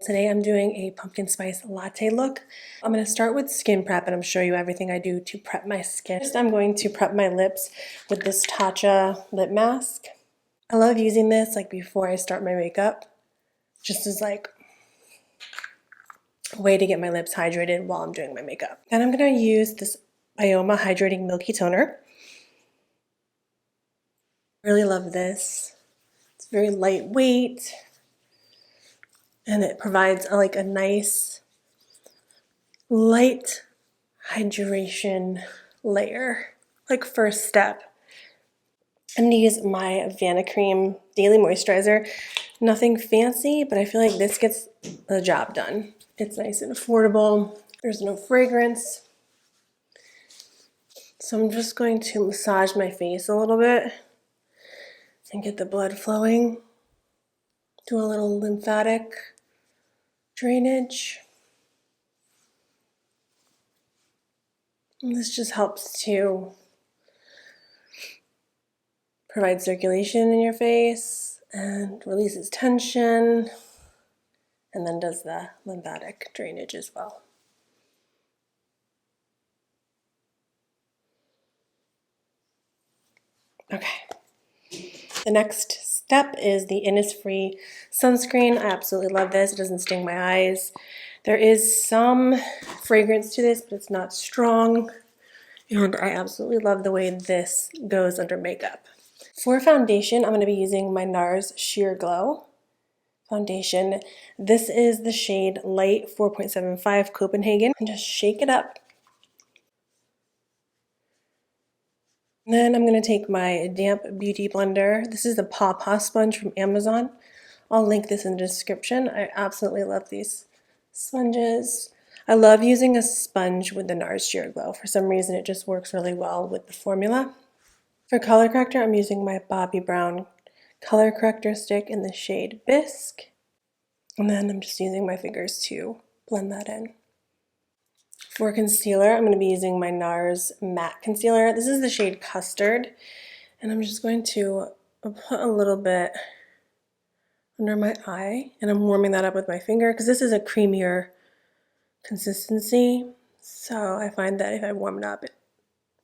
Today I'm doing a pumpkin spice latte look. I'm going to start with skin prep and I'm show you everything I do to prep my skin. First I'm going to prep my lips with this Tatcha lip mask. I love using this like before I start my makeup, just as like a way to get my lips hydrated while I'm doing my makeup. Then I'm going to use this Bioma Hydrating Milky Toner. Really love this. It's very lightweight and it provides like a nice light hydration layer, like first step. I'm going to use my Vanicream Daily Moisturizer. Nothing fancy, but I feel like this gets the job done. It's nice and affordable. There's no fragrance. So I'm just going to massage my face a little bit and get the blood flowing. Do a little lymphatic drainage. And this just helps to provide circulation in your face and releases tension, and then does the lymphatic drainage as well. Okay. The next step is the Innisfree sunscreen. I absolutely love this. It doesn't sting my eyes. There is some fragrance to this, but it's not strong. And I absolutely love the way this goes under makeup. For foundation, I'm going to be using my NARS Sheer Glow foundation. This is the shade Light 4.75 Copenhagen. And just shake it up. And then I'm going to take my damp beauty blender. This is the Paw Paw sponge from Amazon. I'll link this in the description. I absolutely love these sponges. I love using a sponge with the NARS Sheer Glow. For some reason, it just works really well with the formula. For color corrector, I'm using my Bobbi Brown color corrector stick in the shade Bisque. And then I'm just using my fingers to blend that in. For concealer, I'm going to be using my NARS matte concealer. This is the shade Custard. And I'm just going to put a little bit under my eye. And I'm warming that up with my finger because this is a creamier consistency. So I find that if I warm it up, it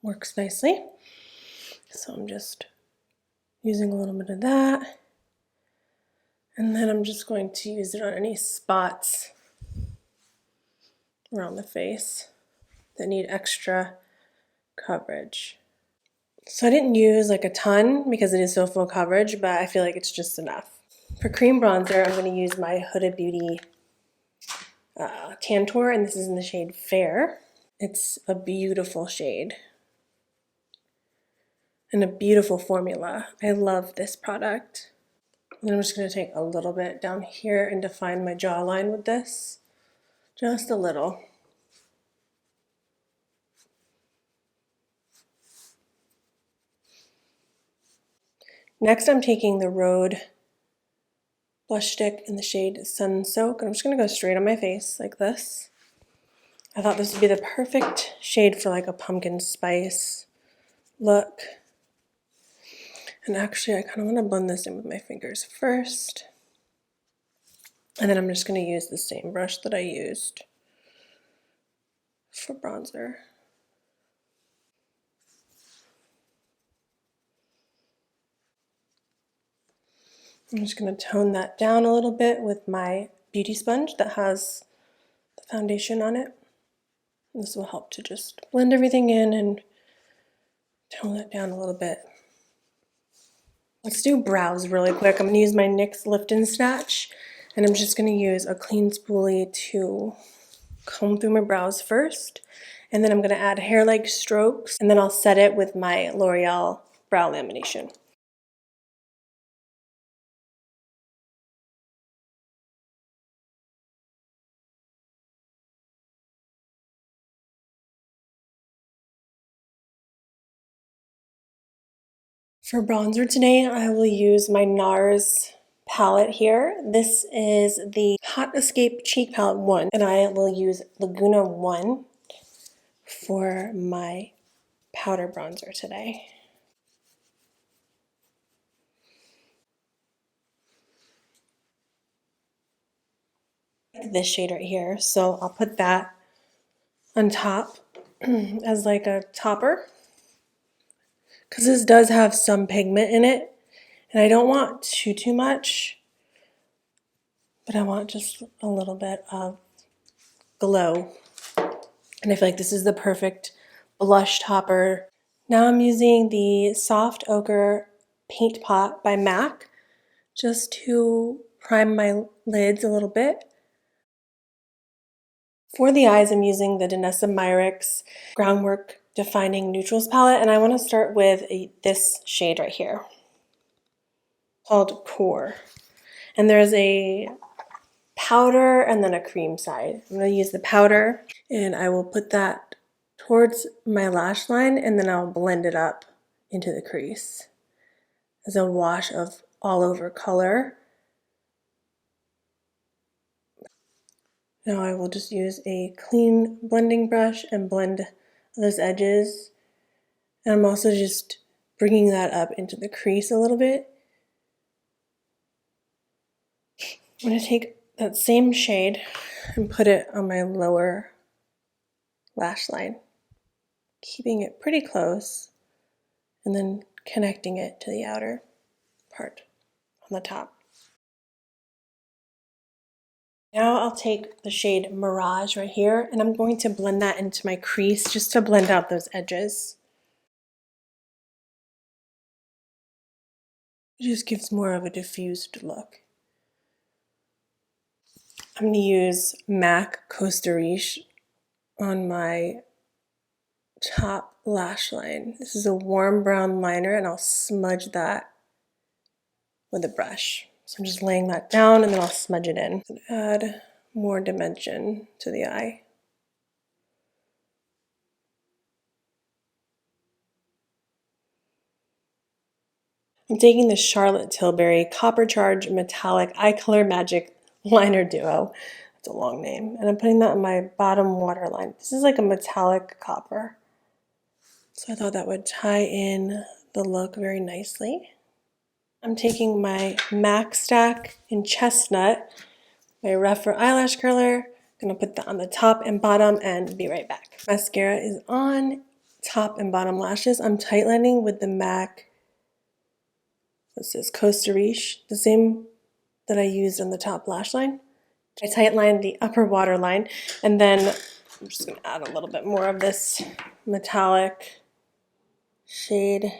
works nicely. So I'm just using a little bit of that. And then I'm just going to use it on any spots around the face that need extra coverage. So I didn't use like a ton because it is so full coverage, but I feel like it's just enough. For cream bronzer, I'm going to use my Huda Beauty Tantour, and this is in the shade Fair. It's a beautiful shade and a beautiful formula. I love this product. And I'm just going to take a little bit down here and define my jawline with this. Just a little. Next, I'm taking the Rhode blush stick in the shade Sun Soak, and I'm just going to go straight on my face like this. I thought this would be the perfect shade for like a pumpkin spice look. And actually, I kind of want to blend this in with my fingers first. And then I'm just going to use the same brush that I used for bronzer. I'm just going to tone that down a little bit with my beauty sponge that has the foundation on it. And this will help to just blend everything in and tone that down a little bit. Let's do brows really quick. I'm going to use my NYX Lift and Snatch, and I'm just going to use a clean spoolie to comb through my brows first. And then I'm going to add hair-like strokes, and then I'll set it with my L'Oreal brow lamination. For bronzer today, I will use my NARS palette here. This is the Hot Escape Cheek Palette 1, and I will use Laguna 1 for my powder bronzer today. This shade right here, so I'll put that on top as like a topper, because this does have some pigment in it, and I don't want too much, but I want just a little bit of glow. And I feel like this is the perfect blush topper. Now I'm using the Soft Ochre Paint Pot by MAC just to prime my lids a little bit. For the eyes, I'm using the Danessa Myricks Groundwork Defining Neutrals palette, and I want to start with this shade right here called Core. And there's a powder and then a cream side. I'm going to use the powder, and I will put that towards my lash line, and then I'll blend it up into the crease as a wash of all over color. Now I will just use a clean blending brush and blend those edges. And I'm also just bringing that up into the crease a little bit. I'm going to take that same shade and put it on my lower lash line, keeping it pretty close, and then connecting it to the outer part on the top. Now I'll take the shade Mirage right here, and I'm going to blend that into my crease just to blend out those edges. It just gives more of a diffused look. I'm going to use MAC Costa Riche on my top lash line. This is a warm brown liner, and I'll smudge that with a brush. So I'm just laying that down, and then I'll smudge it in and add more dimension to the eye. I'm taking the Charlotte Tilbury Copper Charge Metallic Eye Color Magic Liner Duo. That's a long name. And I'm putting that on my bottom waterline. This is like a metallic copper, so I thought that would tie in the look very nicely. I'm taking my MAC Stack in Chestnut, my rougher eyelash curler. I'm going to put that on the top and bottom and be right back. Mascara is on top and bottom lashes. I'm tightlining with the MAC, this is Costa Riche, the same that I used on the top lash line. I tightlined the upper waterline, and then I'm just going to add a little bit more of this metallic shade,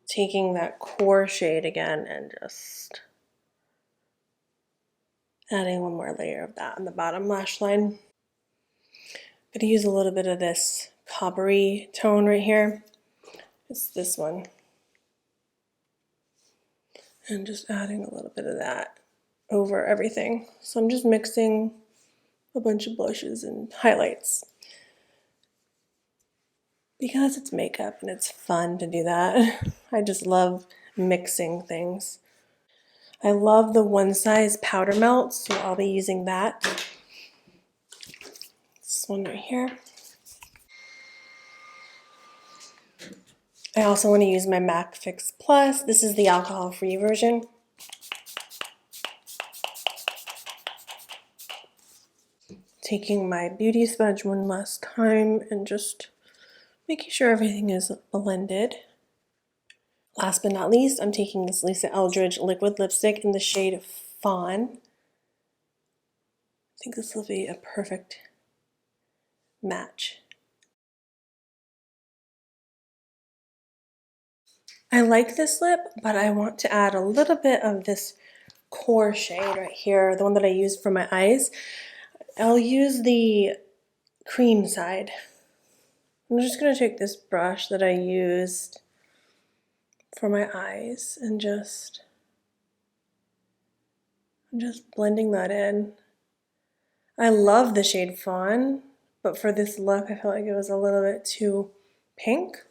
taking that core shade again and just adding one more layer of that on the bottom lash line. I'm going to use a little bit of this coppery tone right here. It's this one. And just adding a little bit of that over everything. So I'm just mixing a bunch of blushes and highlights, because it's makeup and it's fun to do that. I just love mixing things. I love the One Size powder melt, so I'll be using that. This one right here. I also want to use my MAC Fix Plus. This is the alcohol-free version. Taking my beauty sponge one last time and just making sure everything is blended. Last but not least, I'm taking this Lisa Eldridge liquid lipstick in the shade Fawn. I think this will be a perfect match. I like this lip, but I want to add a little bit of this core shade right here, the one that I used for my eyes. I'll use the cream side. I'm just going to take this brush that I used for my eyes and I'm just blending that in. I love the shade Fawn, but for this look I felt like it was a little bit too pink.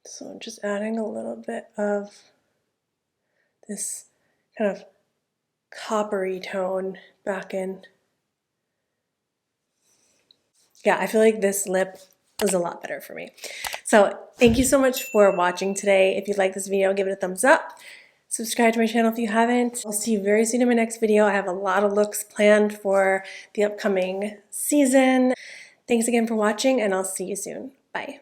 So I'm just adding a little bit of this kind of coppery tone back in. Yeah, I feel like this lip was a lot better for me. So thank you so much for watching today. If you like this video, give it a thumbs up. Subscribe to my channel if you haven't. I'll see you very soon in my next video. I have a lot of looks planned for the upcoming season. Thanks again for watching, and I'll see you soon. Bye.